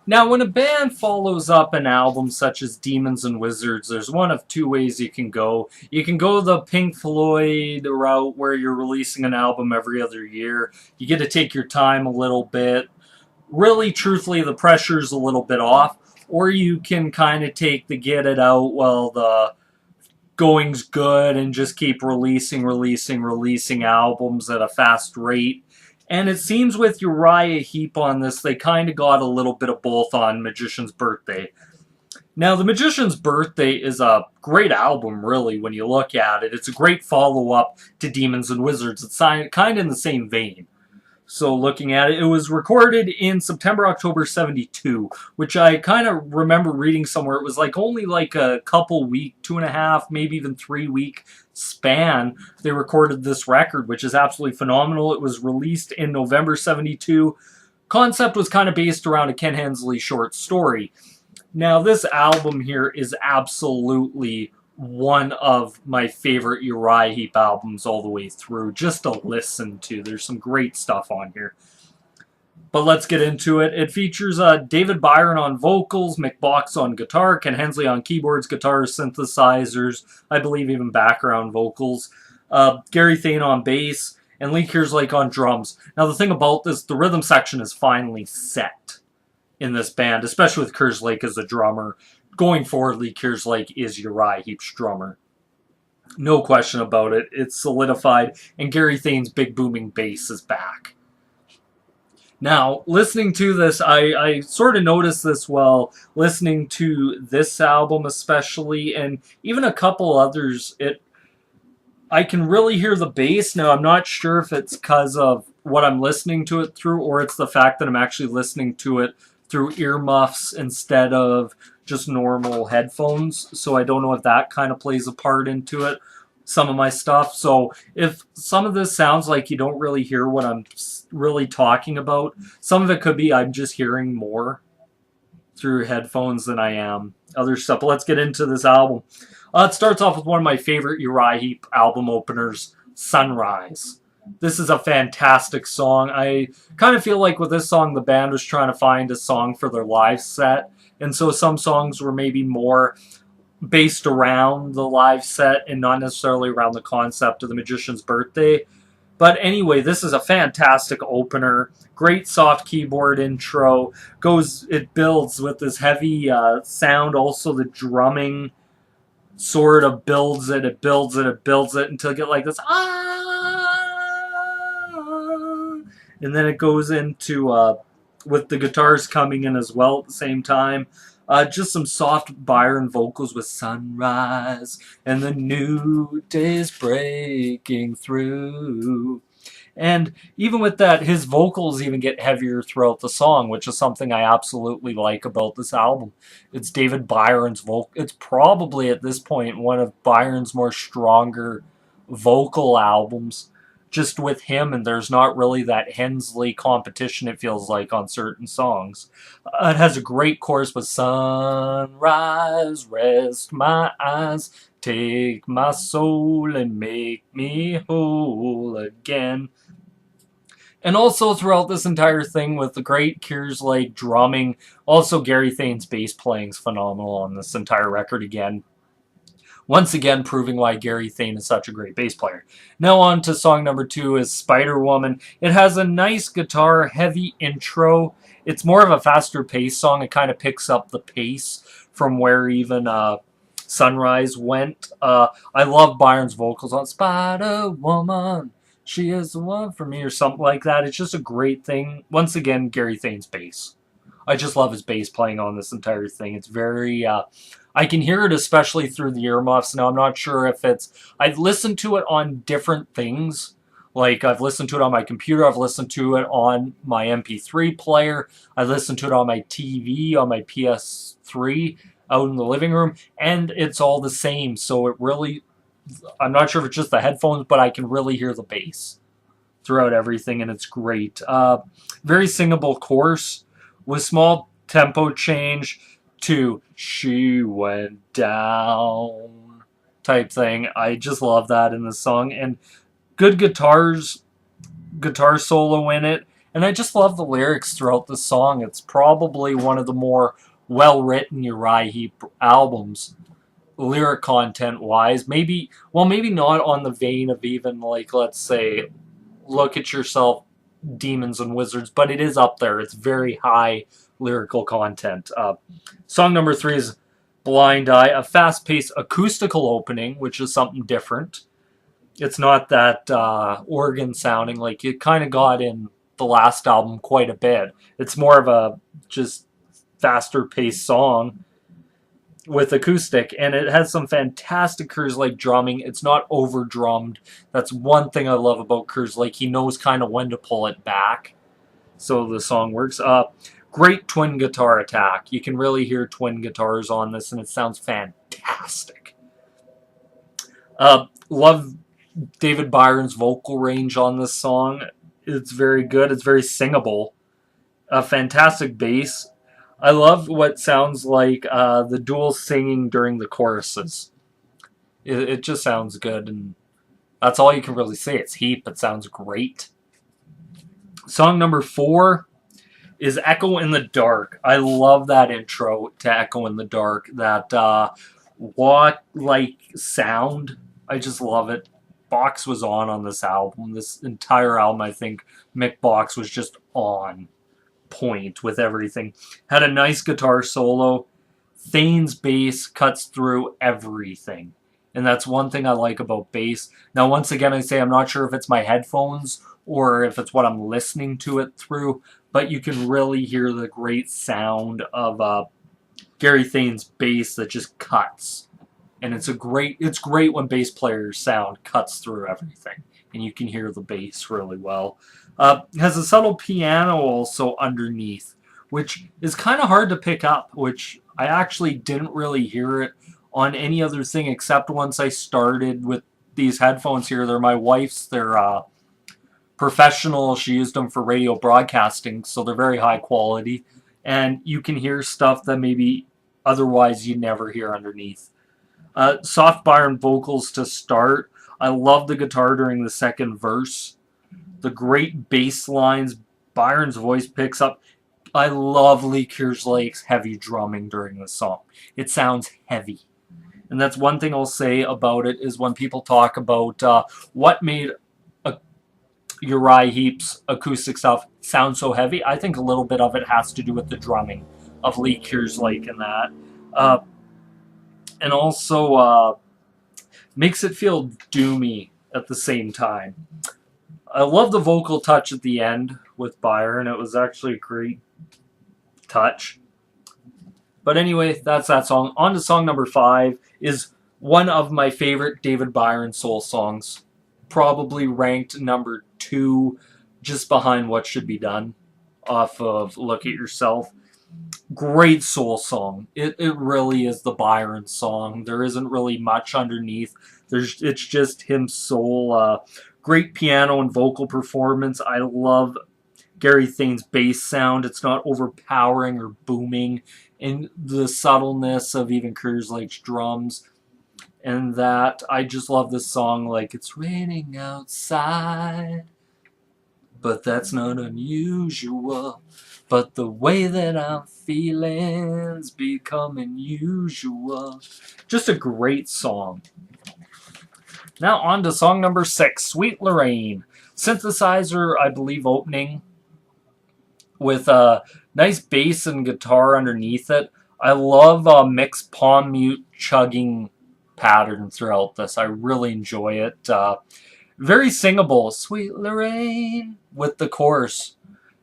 Now, when a band follows up an album such as Demons and Wizards, there's one of two ways you can go. You can go the Pink Floyd route where you're releasing an album every other year. You get to take your time a little bit. Really, truthfully, the pressure's a little bit off. Or you can kind of take the get it out while the going's good and just keep releasing albums at a fast rate. And it seems with Uriah Heep on this, they kind of got a little bit of both on Magician's Birthday. Now, The Magician's Birthday is a great album, really, when you look at it. It's a great follow up to Demons and Wizards. It's kind of in the same vein. So looking at it, it was recorded in September, October 72, which I kind of remember reading somewhere. It was like only like a couple week, 2.5, maybe even 3 week span. They recorded this record, which is absolutely phenomenal. It was released in November 72. Concept was kind of based around a Ken Hensley short story. Now, this album here is absolutely one of my favorite Uriah Heep albums all the way through, just to listen to. There's some great stuff on here. But let's get into it. It features David Byron on vocals, Mick Box on guitar, Ken Hensley on keyboards, guitars, synthesizers, I believe even background vocals, Gary Thane on bass, and Lee Kerslake on drums. Now the thing about this, the rhythm section is finally set in this band, especially with Kerslake as a drummer. Going forward, Lee Kerslake is Uriah Heep's drummer. No question about it. It's solidified, and Gary Thane's big booming bass is back. Now, listening to this, I sort of noticed this while listening to this album especially, and even a couple others. I can really hear the bass. Now, I'm not sure if it's because of what I'm listening to it through, or it's the fact that I'm actually listening to it through earmuffs instead of just normal headphones. So I don't know if that kind of plays a part into it, some of my stuff. So if some of this sounds like you don't really hear what I'm really talking about, some of it could be I'm just hearing more through headphones than I am other stuff. But let's get into this album. It starts off with one of my favorite Uriah Heep album openers, Sunrise. This is a fantastic song. I kind of feel like with this song, the band was trying to find a song for their live set. And so some songs were maybe more based around the live set and not necessarily around the concept of the Magician's Birthday. But anyway, this is a fantastic opener. Great soft keyboard intro. It builds with this heavy sound. Also, the drumming sort of builds it. It builds it. It builds it until you get like this. And then it goes into with the guitars coming in as well at the same time. Just some soft Byron vocals with Sunrise and the new day's breaking through. And even with that, his vocals even get heavier throughout the song, which is something I absolutely like about this album. It's David Byron's vocal. It's probably at this point one of Byron's more stronger vocal albums. Just with him, and there's not really that Hensley competition, it feels like, on certain songs. It has a great chorus with Sunrise, rest my eyes, take my soul and make me whole again. And also throughout this entire thing with the great Kerslake drumming, also Gary Thane's bass playing is phenomenal on this entire record again. Once again, proving why Gary Thane is such a great bass player. Now on to song number 2 is Spider Woman. It has a nice guitar, heavy intro. It's more of a faster pace song. It kind of picks up the pace from where even Sunrise went. I love Byron's vocals on Spider Woman. She is the one for me, or something like that. It's just a great thing. Once again, Gary Thane's bass. I just love his bass playing on this entire thing. It's very... I can hear it especially through the earmuffs. Now, I'm not sure if it's... I've listened to it on different things. Like, I've listened to it on my computer. I've listened to it on my MP3 player. I've listened to it on my TV, on my PS3, out in the living room. And it's all the same. So it really... I'm not sure if it's just the headphones, but I can really hear the bass throughout everything, and it's great. Very singable chorus with small tempo change to She Went Down type thing. I just love that in the song. And good guitar solo in it. And I just love the lyrics throughout the song. It's probably one of the more well-written Uriah Heep albums, lyric content wise. Maybe, well, maybe not on the vein of even, like, let's say, Look at Yourself, Demons and Wizards, but it is up there. It's very high lyrical content. Song number 3 is Blind Eye, a fast-paced acoustical opening, which is something different. It's not that organ sounding like it kind of got in the last album quite a bit. It's more of a just faster paced song with acoustic, and it has some fantastic Kerslake drumming. It's not over drummed. That's one thing I love about Kerslake. He knows kind of when to pull it back, so the song works. Great twin guitar attack. You can really hear twin guitars on this, and it sounds fantastic. Love David Byron's vocal range on this song. It's very good. It's very singable. A fantastic bass. I love what sounds like the dual singing during the choruses. It just sounds good, and that's all you can really say. It's Heep. It sounds great. Song number 4 is Echo in the Dark. I love that intro to Echo in the Dark. That walk-like sound. I just love it. Box was on this album. This entire album, I think Mick Box was just on point with everything. Had a nice guitar solo. Thane's bass cuts through everything. And that's one thing I like about bass. Now, once again, I say I'm not sure if it's my headphones or if it's what I'm listening to it through, but you can really hear the great sound of Gary Thane's bass that just cuts. And it's great when bass players' sound cuts through everything, and you can hear the bass really well. Has a subtle piano also underneath, which is kind of hard to pick up, which I actually didn't really hear it on any other thing except once I started with these headphones here. They're my wife's. They're professional. She used them for radio broadcasting, so they're very high quality, and you can hear stuff that maybe otherwise you'd never hear underneath. Soft Byron vocals to start. I love the guitar during the second verse. The great bass lines. Byron's voice picks up. I love Lee Kerslake's heavy drumming during the song. It sounds heavy. And that's one thing I'll say about it is when people talk about what made Uriah Heep's acoustic stuff sound so heavy, I think a little bit of it has to do with the drumming of Lee Kerslake and that. And also makes it feel doomy at the same time. I love the vocal touch at the end with Byron. It was actually a great touch. But anyway, that's that song. On to song number 5 is one of my favorite David Byron soul songs. Probably ranked number 2, just behind What Should Be Done, off of Look at Yourself. Great soul song. It really is the Byron song. There isn't really much underneath. It's just him soul. Great piano and vocal performance. I love Gary Thane's bass sound. It's not overpowering or booming. And the subtleness of even Kerslake's drums. And that, I just love this song. Like, it's raining outside, but that's not unusual. But the way that I'm feeling's becoming usual. Just a great song. Now on to song number 6, Sweet Lorraine. Synthesizer, I believe, opening with a nice bass and guitar underneath it. I love Mick's palm mute chugging pattern throughout this. I really enjoy it. Very singable. Sweet Lorraine with the chorus.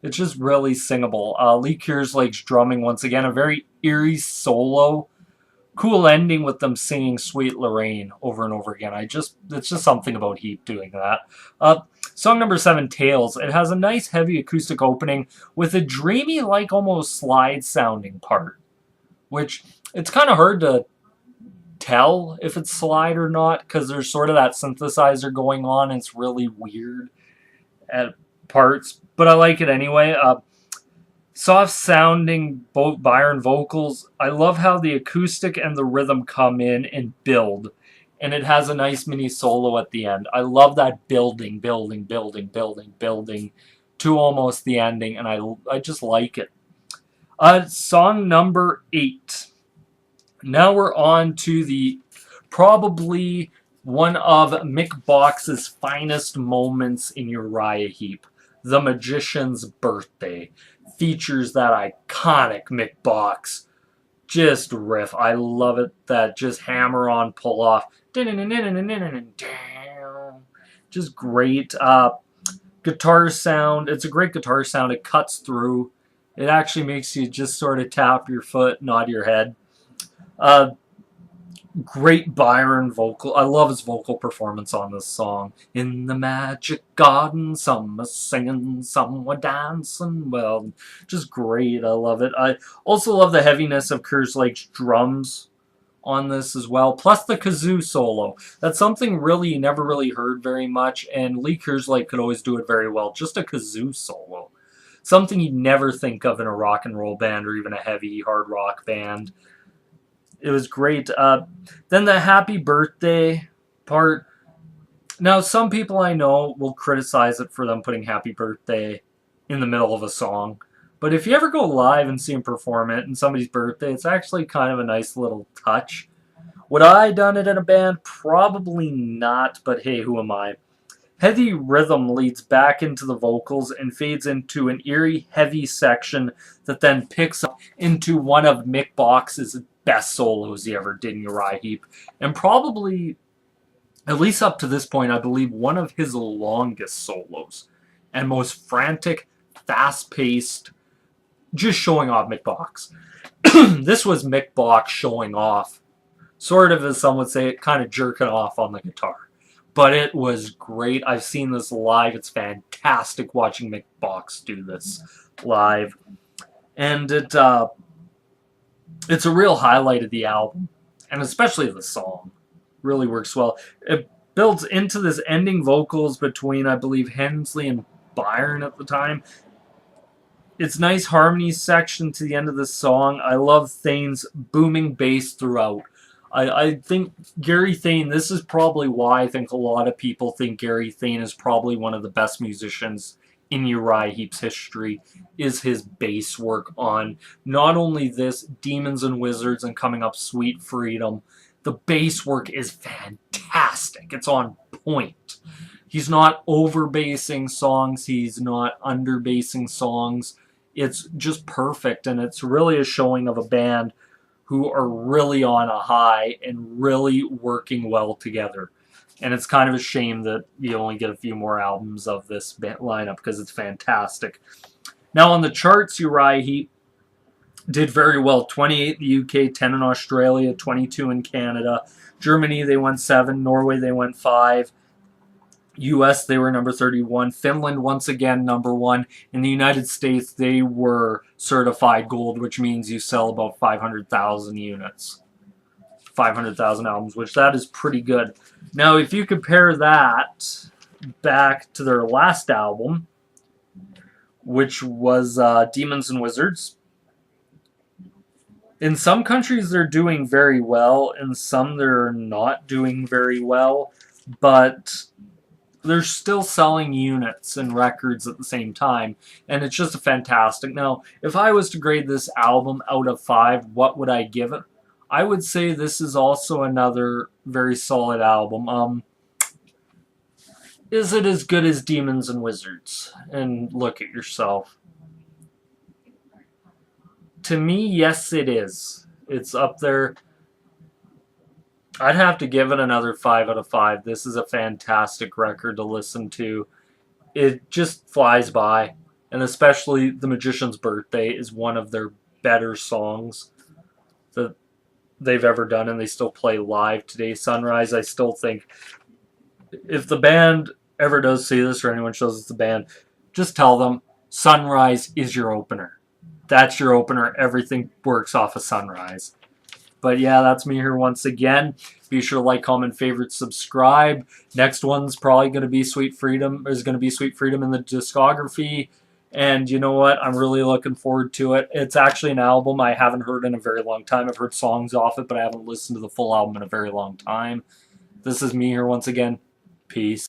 It's just really singable. Lee Kerslake's drumming, once again, a very eerie solo. Cool ending with them singing Sweet Lorraine over and over again. It's just something about Heep doing that. Song number 7, Tales. It has a nice heavy acoustic opening with a dreamy, like almost slide sounding part. Which, it's kind of hard to tell if it's slide or not, because there's sort of that synthesizer going on, and it's really weird at parts. But I like it anyway. Soft sounding both Byron vocals. I love how the acoustic and the rhythm come in and build. And it has a nice mini solo at the end. I love that building to almost the ending, and I just like it. Song number 8. Now we're on to the probably one of Mick Box's finest moments in Uriah Heep. The Magician's Birthday features that iconic Mick Box just riff. I love it. That just hammer on pull off. Just great guitar sound. It's a great guitar sound. It cuts through. It actually makes you just sort of tap your foot, nod your head. Great Byron vocal. I love his vocal performance on this song. In the magic garden, some were singing, some were dancing. Well, just great. I love it. I also love the heaviness of Kerslake's drums on this as well, plus the kazoo solo. That's something really you never really heard very much, and Lee Kerslake could always do it very well. Just a kazoo solo. Something you'd never think of in a rock and roll band or even a heavy hard rock band. It was great. Then the happy birthday part. Now, some people I know will criticize it for them putting happy birthday in the middle of a song. But if you ever go live and see him perform it in somebody's birthday, it's actually kind of a nice little touch. Would I done it in a band? Probably not, but hey, who am I? Heavy rhythm leads back into the vocals and fades into an eerie, heavy section that then picks up into one of Mick Box's best solos he ever did in Uriah Heep. And probably, at least up to this point, I believe one of his longest solos. And most frantic, fast-paced, just showing off Mick Box. This was Mick Box showing off. Sort of, as some would say, kind of jerking off on the guitar. But it was great. I've seen this live. It's fantastic watching Mick Box do this live. And it's a real highlight of the album. And especially the song. Really works well. It builds into this ending vocals between, I believe, Hensley and Byron at the time. It's nice harmony section to the end of the song. I love Thane's booming bass throughout. I think Gary Thane, this is probably why I think a lot of people think Gary Thane is probably one of the best musicians in Uriah Heep's history, is his bass work on not only this, Demons and Wizards and coming up Sweet Freedom. The bass work is fantastic. It's on point. He's not over-bassing songs. He's under under-bassing songs. It's just perfect, and it's really a showing of a band who are really on a high and really working well together. And it's kind of a shame that you only get a few more albums of this lineup because it's fantastic. Now on the charts, Uriah Heep did very well. 28 in the UK, 10 in Australia, 22 in Canada. Germany, they went 7. Norway, they went 5. US, they were number 31. Finland, once again, number 1. In the United States, they were certified gold, which means you sell about 500,000 units. 500,000 albums, which that is pretty good. Now, if you compare that back to their last album, which was Demons and Wizards, in some countries they're doing very well, in some they're not doing very well, but they're still selling units and records at the same time, and it's just a fantastic. Now, if I was to grade this album out of 5, what would I give it? I would say this is also another very solid album. Is it as good as Demons and Wizards? And look at yourself. To me, yes, it is. It's up there. I'd have to give it another 5 out of 5. This is a fantastic record to listen to. It just flies by. And especially The Magician's Birthday is one of their better songs that they've ever done, and they still play live today. Sunrise, I still think, if the band ever does see this or anyone shows us the band, just tell them Sunrise is your opener. That's your opener. Everything works off of Sunrise. But yeah, that's me here once again. Be sure to like, comment, favorite, subscribe. Next one's probably going to be Sweet Freedom. There's going to be Sweet Freedom in the discography. And you know what? I'm really looking forward to it. It's actually an album I haven't heard in a very long time. I've heard songs off it, but I haven't listened to the full album in a very long time. This is me here once again. Peace.